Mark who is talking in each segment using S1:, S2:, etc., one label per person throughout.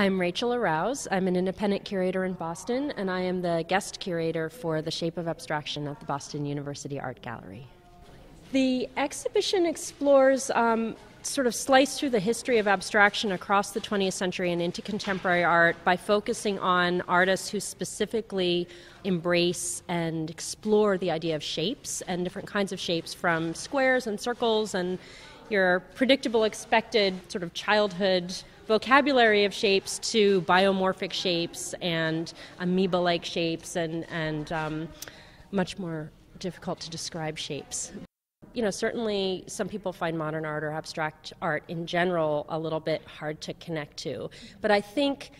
S1: I'm Rachael Arauz. I'm an independent curator in Boston, and I am the guest curator for the Shape of Abstraction at the Boston University Art Gallery. The exhibition explores sort of slice through the history of abstraction across the 20th century and into contemporary art by focusing on artists who specifically embrace and explore the idea of shapes and different kinds of shapes, from squares and circles and your predictable, expected sort of childhood vocabulary of shapes to biomorphic shapes and amoeba-like shapes and much more difficult to describe shapes. You know, certainly some people find modern art or abstract art in general a little bit hard to connect to. But I think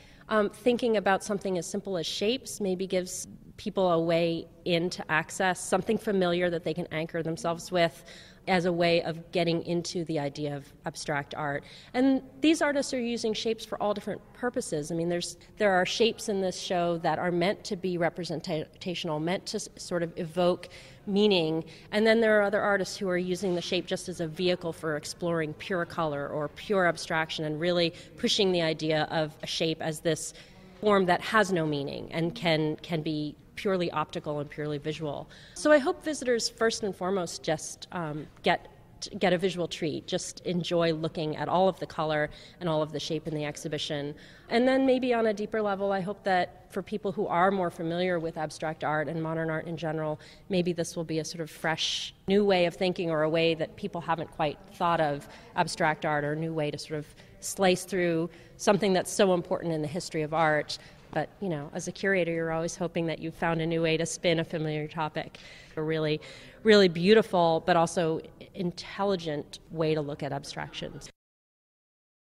S1: thinking about something as simple as shapes maybe gives people a way in to access something familiar that they can anchor themselves with as a way of getting into the idea of abstract art. And these artists are using shapes for all different purposes. I mean, there are shapes in this show that are meant to be representational, meant to sort of evoke meaning, and then there are other artists who are using the shape just as a vehicle for exploring pure color or pure abstraction and really pushing the idea of a shape as this form that has no meaning and can be purely optical and purely visual. So I hope visitors first and foremost just get a visual treat, just enjoy looking at all of the color and all of the shape in the exhibition. And then maybe on a deeper level, I hope that for people who are more familiar with abstract art and modern art in general, maybe this will be a sort of fresh new way of thinking, or a way that people haven't quite thought of abstract art, or a new way to sort of slice through something that's so important in the history of art. But, you know, as a curator, you're always hoping that you've found a new way to spin a familiar topic. A really, really beautiful but also intelligent way to look at abstractions.